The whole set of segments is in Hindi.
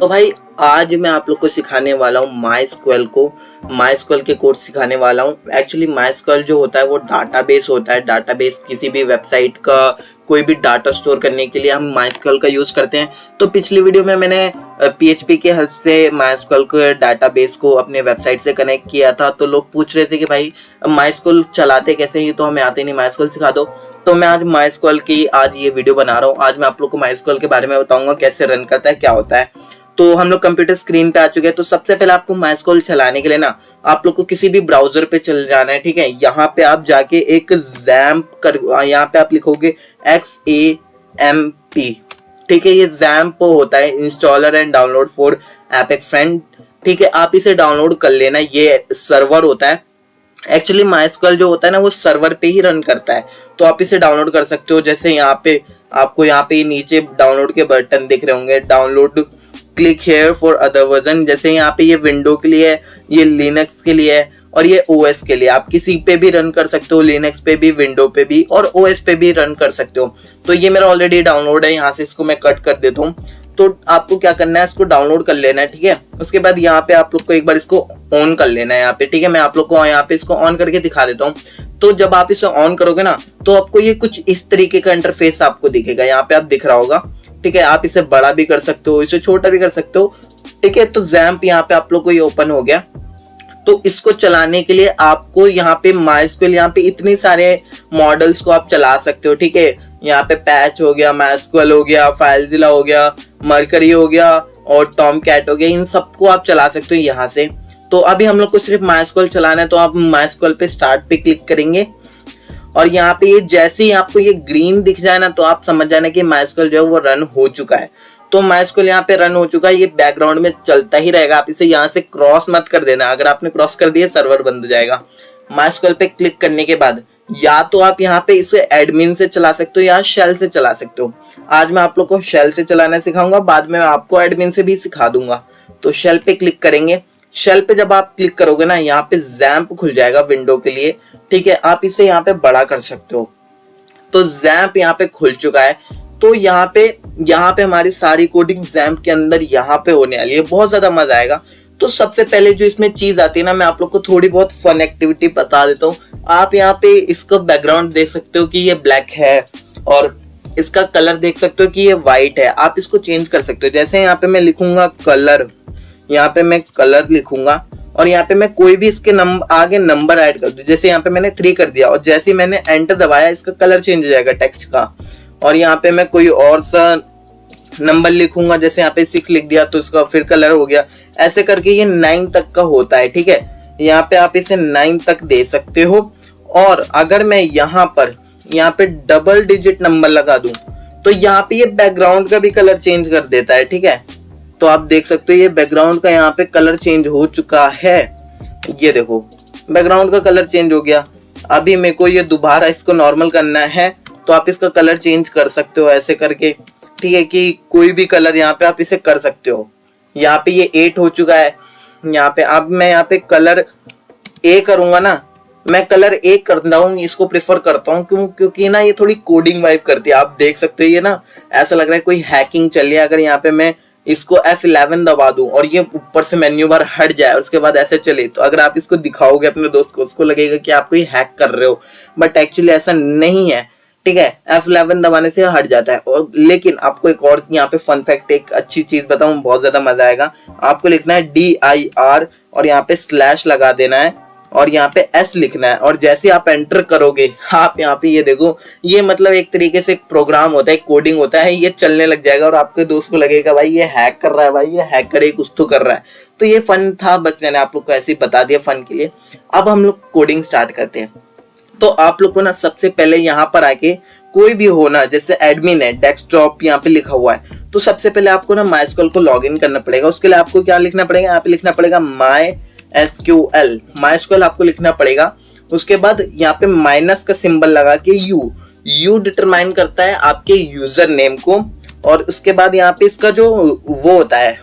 तो भाई आज मैं आप लोग को सिखाने वाला हूँ माई स्क्वेल के कोड सिखाने वाला हूँ। एक्चुअली माई स्क्वेल जो होता है वो डाटाबेस होता है। डाटाबेस किसी भी वेबसाइट का कोई भी डाटा स्टोर करने के लिए हम माई स्क्वेल का यूज करते हैं। तो पिछली वीडियो में मैंने PHP के हेल्प से माई स्क्वेल के डाटाबेस को अपने वेबसाइट से कनेक्ट किया था। तो लोग पूछ रहे थे कि भाई माई स्क्वेल चलाते कैसे हैं, ये तो हमें आते नहीं, माई स्क्वेल सिखा दो। तो मैं आज माई स्क्वेल की ये वीडियो बना रहा हूँ। आज मैं आप लोग को माई स्क्वेल के बारे में बताऊंगा, कैसे रन करता है, क्या होता है। तो हम लोग कंप्यूटर स्क्रीन पे आ चुके हैं। तो सबसे पहले आपको माई स्क्वेल चलाने के लिए ना आप लोग को किसी भी ब्राउजर पे चले जाना है, ठीक है। यहाँ पे आप जाके एक यहाँ पे आप लिखोगे XAMPP, ठीक है। ये XAMPP होता है, installer and download for epic friend, ठीक है। आप इसे डाउनलोड कर लेना। ये सर्वर होता है। एक्चुअली माई स्क्वेल जो होता है ना वो सर्वर पे ही रन करता है। तो आप इसे डाउनलोड कर सकते हो। जैसे यहाँ पे आपको नीचे डाउनलोड के बटन दिख रहे होंगे, download click here for other version. जैसे यहाँ पे ये विंडो के लिए है, ये लिनक्स के लिए है और ये OS के लिए। आप किसी पे भी रन कर सकते हो, लिनक्स पे भी, विंडो पे भी और OS पे भी रन कर सकते हो। तो ये मेरा ऑलरेडी डाउनलोड है, यहाँ से इसको मैं कट कर देता हूँ। तो आपको क्या करना है, इसको डाउनलोड कर लेना है, ठीक है। उसके बाद यहाँ पे आप लोग को एक बार इसको ऑन कर लेना है यहाँ पे, ठीक है। मैं आप लोग को यहाँ पे इसको ऑन करके दिखा देता हूँ। तो जब आप इसे ऑन करोगे ना तो आपको ये कुछ इस तरीके का इंटरफेस आपको दिखेगा। यहाँ पे आप दिख रहा होगा, ठीक है। आप इसे बड़ा भी कर सकते हो, इसे छोटा भी कर सकते हो, ठीक है। तो XAMPP यहाँ पे आप लोग को ये ओपन हो गया। तो इसको चलाने के लिए आपको यहाँ पे माई स्क्वेल, यहाँ पे इतने सारे मॉडल्स को आप चला सकते हो, ठीक है। यहाँ पे पैच हो गया, माई स्क्वेल हो गया, फाइलजिला हो गया, मरकरी हो गया और टॉमकैट हो गया। इन सबको आप चला सकते हो यहाँ से। तो अभी हम लोग को सिर्फ माई स्क्वेल चलाना है। तो आप माई स्क्वेल पे स्टार्ट पे क्लिक करेंगे और यहाँ पे ये जैसे ही आपको ये ग्रीन दिख जाए ना तो आप समझ जाना कि माई स्क्वेल जो है वो रन हो चुका है। तो माई स्क्वेल यहाँ पे रन हो चुका है। ये बैकग्राउंड में चलता ही रहेगा। आप इसे यहाँ से क्रॉस मत कर देना। अगर आपने क्रॉस कर दिया सर्वर बंद हो जाएगा। माई स्क्वेल पे क्लिक करने के बाद या तो आप यहाँ पे इसे एडमिन से चला सकते हो या शेल से चला सकते हो। आज मैं आप लोग को शेल से चलाना सिखाऊंगा, बाद में आपको एडमिन से भी सिखा दूंगा। तो शेल पे क्लिक करेंगे। शेल पे जब आप क्लिक करोगे ना यहाँ पे XAMPP खुल जाएगा विंडो के लिए, ठीक है। आप इसे यहाँ पे बड़ा कर सकते हो। तो XAMPP यहाँ पे खुल चुका है। तो यहाँ पे हमारी सारी कोडिंग XAMPP के अंदर यहाँ पे होने वाली है। बहुत ज्यादा मजा आएगा। तो सबसे पहले जो इसमें चीज आती है ना, मैं आप लोग को थोड़ी बहुत फन एक्टिविटी बता देता हूँ। आप यहाँ पे इसका बैकग्राउंड देख सकते हो कि ये ब्लैक है और इसका कलर देख सकते हो कि ये व्हाइट है। आप इसको चेंज कर सकते हो। जैसे यहाँ पे मैं लिखूंगा कलर, यहाँ पे मैं कलर लिखूंगा और यहाँ पे मैं कोई भी इसके आगे नंबर ऐड कर दूं। जैसे यहाँ पे मैंने 3 कर दिया और जैसे ही मैंने एंटर दबाया इसका कलर चेंज हो जाएगा टेक्स्ट का। और यहाँ पे मैं कोई और सा नंबर लिखूंगा, जैसे यहाँ पे 6 लिख दिया तो इसका फिर कलर हो गया। ऐसे करके ये 9 तक का होता है, ठीक है। यहाँ पे आप इसे 9 तक दे सकते हो। और अगर मैं यहाँ पे डबल डिजिट नंबर लगा दूं तो यहाँ पे ये बैकग्राउंड का भी कलर चेंज कर देता है, ठीक है। तो आप देख सकते हो ये बैकग्राउंड का यहाँ पे कलर चेंज हो चुका है। ये देखो बैकग्राउंड का कलर चेंज हो गया। अभी मेरे को ये दोबारा इसको नॉर्मल करना है तो आप इसका कलर चेंज कर सकते हो ऐसे करके, ठीक है। कि कोई भी कलर यहाँ पे आप इसे कर सकते हो। यहाँ पे ये 8 हो चुका है। यहाँ पे अब मैं यहाँ पे कलर A करूंगा ना, मैं कलर A करता हूँ, इसको प्रेफर करता हूँ। क्योंकि ना ये थोड़ी कोडिंग वाइब करती है। आप देख सकते हो ये ना ऐसा लग रहा है कोई हैकिंग चल रही है। अगर यहाँ पे मैं इसको F11 दबा दूं और ये ऊपर से मेन्यू बार हट जाए और उसके बाद ऐसे चले, तो अगर आप इसको दिखाओगे अपने दोस्त को, उसको लगेगा कि आप कोई हैक कर रहे हो। बट एक्चुअली ऐसा नहीं है, ठीक है। F11 दबाने से हट जाता है। और लेकिन आपको एक और यहाँ पे फन फैक्ट, एक अच्छी चीज बताऊं, बहुत ज्यादा मजा आएगा। आपको लिखना है DIR और यहाँ पे स्लैश लगा देना है और यहाँ पे S लिखना है। और जैसे आप एंटर करोगे आप यहाँ पे ये देखो, ये मतलब एक तरीके से एक प्रोग्राम होता है, कोडिंग होता है, ये चलने लग जाएगा और आपके दोस्त को लगेगा भाई ये हैक कर रहा है, भाई ये हैकर है, कुछ तो कर रहा है। तो ये फन था, बस मैंने आप लोग को ऐसे ही बता दिया फन के लिए। अब हम लोग कोडिंग स्टार्ट करते हैं। तो आप लोग को ना सबसे पहले यहाँ पर आके कोई भी हो ना, जैसे एडमिन है, डेस्कटॉप यहाँ पे लिखा हुआ है, तो सबसे पहले आपको ना माई स्क्वेल को लॉग इन करना पड़ेगा। उसके लिए आपको क्या लिखना पड़ेगा, यहाँ पे लिखना पड़ेगा माई स्क्वेल आपको लिखना पड़ेगा। उसके बाद यहाँ पे माइनस का सिंबल लगा के यू डिटरमाइन करता है आपके यूजर नेम को। और उसके बाद यहाँ पे इसका जो वो होता है,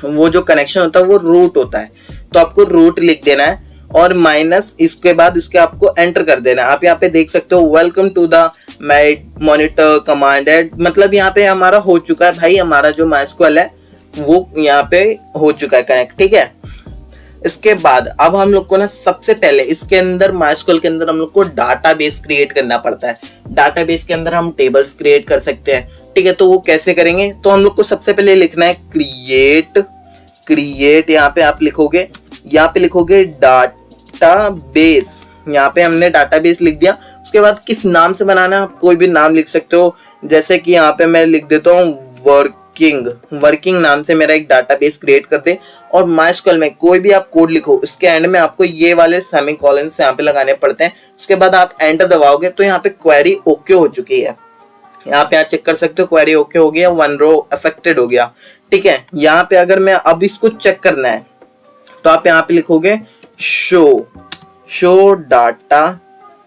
वो जो कनेक्शन होता है वो रूट होता है। तो आपको रूट लिख देना है और माइनस इसके बाद इसके आपको एंटर कर देना है। आप यहाँ पे देख सकते हो welcome to the monitor commanded, मतलब यहाँ पे हमारा हो चुका है भाई। हमारा जो माई स्क्वेल है वो यहाँ पे हो चुका है कनेक्ट, ठीक है। इसके बाद अब हम लोग को ना सबसे पहले इसके अंदर MySQL के अंदर हम लोग को डाटाबेस क्रिएट करना पड़ता है। डाटाबेस के अंदर हम टेबल्स क्रिएट कर सकते हैं, ठीक है। तो वो कैसे करेंगे, तो हम लोग को सबसे पहले लिखना है क्रिएट यहाँ पे आप लिखोगे, यहाँ पे लिखोगे डाटाबेस, यहाँ पे हमने डाटाबेस लिख दिया। उसके बाद किस नाम से बनाना है, आप कोई भी नाम लिख सकते हो, जैसे कि यहाँ पे मैं लिख देता हूँ वर्किंग नाम से मेरा एक डाटाबेस क्रिएट कर दे। और MySQL में कोई भी आप कोड लिखो, उसके एंड में आपको ये वाले सेमीकोलन यहाँ पे लगाने पड़ते हैं। उसके बाद आप एंटर दबाओगे तो यहाँ पे क्वेरी ओके हो चुकी है। यहाँ पे आप चेक कर सकते हो क्वेरी ओके हो गया, 1 रो अफेक्टेड हो गया, ठीक है। यहाँ पे अगर मैं अब इसको चेक करना है तो आप यहाँ पे लिखोगे शो डाटा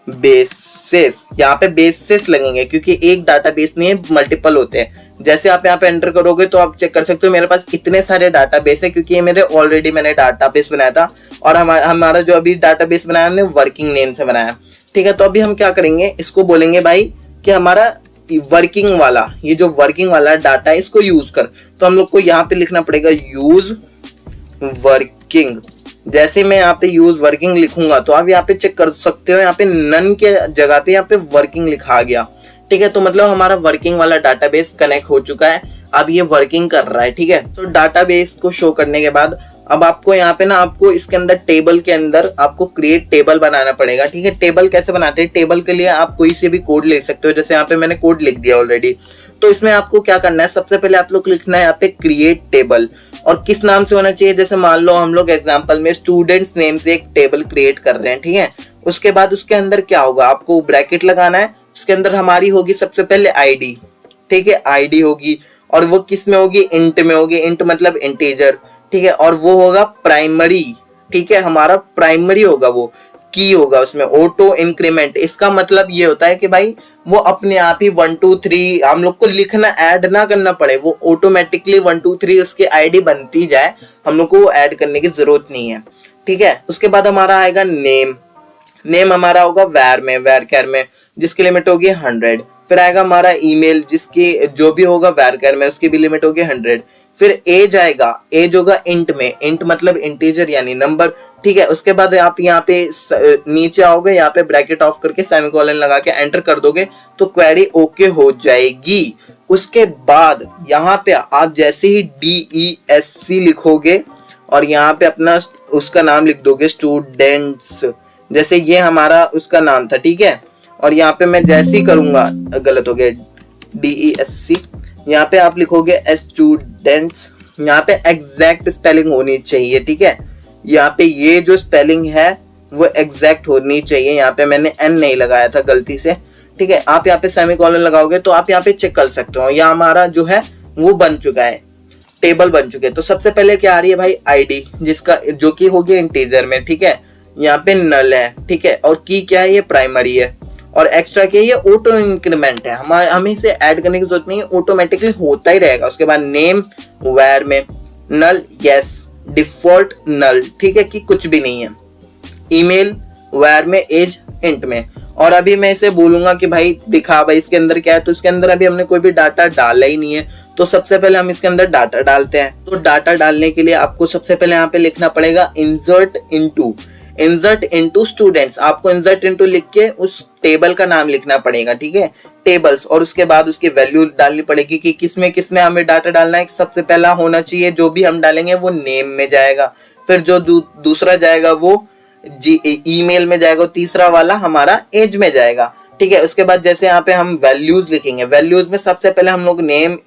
बेसेस, यहाँ पे बेसेस लगेंगे क्योंकि एक डाटाबेस नहीं है, मल्टीपल होते हैं। जैसे आप यहाँ पे एंटर करोगे तो आप चेक कर सकते हो मेरे पास इतने सारे डाटाबेस है, क्योंकि ये मैंने डाटाबेस बनाया था और हमारा जो अभी डाटाबेस बनाया हमने वर्किंग नेम से बनाया, ठीक है। तो अभी हम क्या करेंगे, इसको बोलेंगे भाई कि हमारा वर्किंग वाला, ये जो वर्किंग वाला डाटा है इसको यूज कर। तो हम लोग को यहाँ पे लिखना पड़ेगा यूज वर्किंग। जैसे मैं यहाँ पे यूज वर्किंग लिखूंगा तो आप यहाँ पे चेक कर सकते हो, यहाँ पे नन के जगह पे यहाँ पे वर्किंग लिखा गया, ठीक है। तो मतलब हमारा वर्किंग वाला डाटाबेस कनेक्ट हो चुका है, अब ये वर्किंग कर रहा है, ठीक है। तो डाटाबेस को शो करने के बाद अब आपको यहाँ पे ना आपको इसके अंदर टेबल के अंदर आपको क्रिएट टेबल बनाना पड़ेगा, ठीक है। टेबल कैसे बनाते हैं, टेबल के लिए आप कोई से भी कोड ले सकते हो, जैसे यहाँ पे मैंने कोड लिख दिया ऑलरेडी। तो इसमें आपको क्या करना है, सबसे पहले आप लोग लिखना है यहाँ पे क्रिएट टेबल, और किस नाम से होना चाहिए, जैसे मान लो हम लोग एग्जांपल में स्टूडेंट्स नेम से एक टेबल क्रिएट कर रहे हैं, ठीक है। उसके बाद उसके अंदर क्या होगा, आपको ब्रैकेट लगाना है, उसके अंदर हमारी होगी सबसे पहले आईडी, ठीक है, आईडी होगी, और वो किस में होगी, इंट में होगी, इंट मतलब इंटीजर, ठीक है। और वो होगा प्राइमरी, ठीक है, हमारा प्राइमरी होगा, वो की होगा उसमें ऑटो इंक्रीमेंट। इसका मतलब ये होता है कि भाई वो अपने आप ही 1 2 3 हम लोग को लिखना, ऐड ना करना पड़े, वो ऑटोमेटिकली 1 2 3 उसकी आईडी बनती जाए, हम लोग को ऐड करने की जरूरत नहीं है, ठीक है। उसके बाद हमारा आएगा नेम हमारा होगा वैर कैर में, जिसकी लिमिट होगी 100। फिर आएगा हमारा ईमेल, जिसकी जो भी होगा वैर कैर में उसकी भी लिमिट होगी 100। फिर एज आएगा, एज होगा इंट में, इंट मतलब इंटीजर यानी नंबर, ठीक है। उसके बाद आप यहाँ पे नीचे आओगे, यहाँ पे ब्रैकेट ऑफ करके सेमीकोलन लगा के एंटर कर दोगे तो क्वेरी ओके हो जाएगी। उसके बाद यहाँ पे आप जैसे ही DESC लिखोगे और यहाँ पे अपना उसका नाम लिख दोगे स्टूडेंट्स, जैसे ये हमारा उसका नाम था, ठीक है। और यहाँ पे मैं जैसे ही करूंगा, गलत हो गया, DESC, यहाँ पे आप लिखोगे स्टूडेंट्स, यहाँ पे एग्जैक्ट स्पेलिंग होनी चाहिए, ठीक है। यहाँ पे ये जो स्पेलिंग है वो एग्जैक्ट होनी चाहिए, यहाँ पे मैंने N नहीं लगाया था गलती से, ठीक है। आप यहाँ पे सेमीकोलन लगाओगे तो आप यहाँ पे चेक कर सकते हो, यहाँ हमारा जो है वो बन चुका है, टेबल बन चुके हैं। तो सबसे पहले क्या आ रही है भाई, आईडी, जिसका जो कि होगी इंटीजर में, ठीक है। यहाँ पे नल है, ठीक है, और की क्या है, ये प्राइमरी है, और एक्स्ट्रा क्या है, ये ऑटो इंक्रीमेंट है, हमें इसे ऐड करने की जरूरत नहीं है, ऑटोमेटिकली होता ही रहेगा। उसके बाद नेम वेर में नल, यस, डिफॉल्ट नल, ठीक है, कि कुछ भी नहीं है। ईमेल वेर में, एज इंट में। और अभी मैं इसे बोलूंगा कि भाई दिखा भाई इसके अंदर क्या है, तो इसके अंदर अभी हमने कोई भी डाटा डाला ही नहीं है, तो सबसे पहले हम इसके अंदर डाटा डालते हैं। तो डाटा डालने के लिए आपको सबसे पहले यहाँ पे लिखना पड़ेगा इंसर्ट इनटू स्टूडेंट्स। आपको इंसर्ट इनटू लिख के उस टेबल का नाम लिखना पड़ेगा, ठीक है, टेबल्स। और उसके बाद उसकी वैल्यू डालनी पड़ेगी कि किसमें हमें डाटा डालना है। सबसे पहला होना चाहिए, जो भी हम डालेंगे वो नेम में जाएगा, फिर जो दूसरा जाएगा वो ईमेल में जाएगा, तीसरा वाला हमारा एज में जाएगा, ठीक है। उसके बाद जैसे यहाँ पे हम वैल्यूज लिखेंगे, वैल्यूज में सबसे पहले हम लोग नेम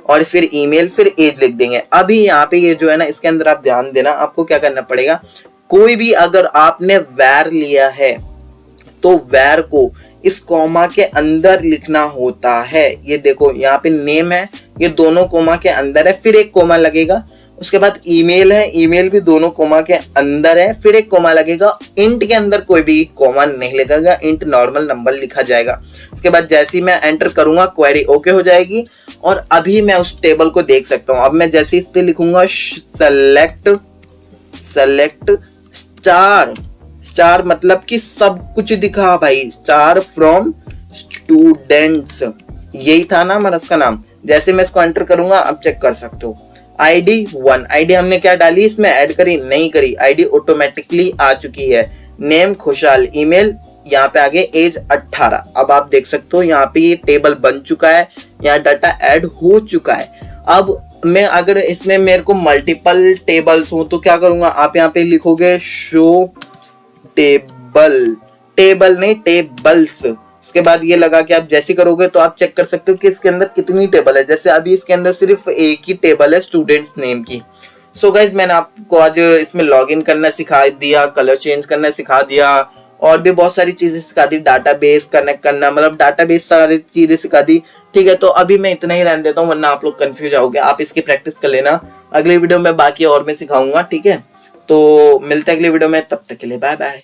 और फिर ईमेल फिर एज लिख देंगे। अभी यहाँ पे ये जो है ना, इसके अंदर आप ध्यान देना, आपको क्या करना पड़ेगा, कोई भी अगर आपने वैर लिया है तो वैर को इस कॉमा के अंदर लिखना होता है। ये देखो यहाँ पे नेम है, ये दोनों कॉमा के अंदर है, फिर एक कॉमा लगेगा। उसके बाद ईमेल है, ईमेल भी दोनों कॉमा के अंदर है, फिर एक कॉमा लगेगा। इंट के अंदर कोई भी कॉमा नहीं लगेगा, इंट नॉर्मल नंबर लिखा जाएगा। उसके बाद जैसे ही मैं एंटर करूंगा क्वेरी ओके हो जाएगी, और अभी मैं उस टेबल को देख सकता हूँ। अब मैं जैसे इस पे लिखूंगा सेलेक्ट स्टार मतलब कि सब कुछ दिखा भाई, स्टार फ्रॉम स्टूडेंट्स, यही था ना हमारा उसका नाम। जैसे मैं इसको एंटर करूंगा, अब चेक कर सकते हो, ID 1, आईडी हमने क्या डाली इसमें ऐड करी, नहीं करी, आईडी ऑटोमेटिकली आ चुकी है। नेम खुशहाल, ईमेल यहाँ पे आगे एज 18। अब आप देख सकते हो यहाँ पे ये टेबल बन चुका है, यहाँ डाटा ऐड हो चुका है। अब मैं अगर इसमें मेरे को मल्टीपल टेबल्स हो तो क्या करूंगा, आप यहाँ पे लिखोगे शो टेबल, टेबल नहीं टेबल्स, इसके बाद ये लगा कि आप जैसे करोगे तो आप चेक कर सकते हो कि इसके अंदर कितनी टेबल है। जैसे अभी इसके अंदर सिर्फ एक ही टेबल है स्टूडेंट्स नेम की। सो गाइज मैंने आपको आज इसमें लॉगिन करना सिखा दिया, कलर चेंज करना सिखा दिया, और भी बहुत सारी चीजें सिखा दी, डाटाबेस कनेक्ट करना, मतलब डाटाबेस सारी चीजें सिखा दी। ठीक है, तो अभी मैं इतना ही रहने देता हूँ वरना आप लोग कंफ्यूज आओगे। आप इसकी प्रैक्टिस कर लेना, अगली वीडियो में बाकी और मैं सिखाऊंगा। ठीक है, तो मिलते हैं अगली वीडियो में, तब तक के लिए बाय बाय।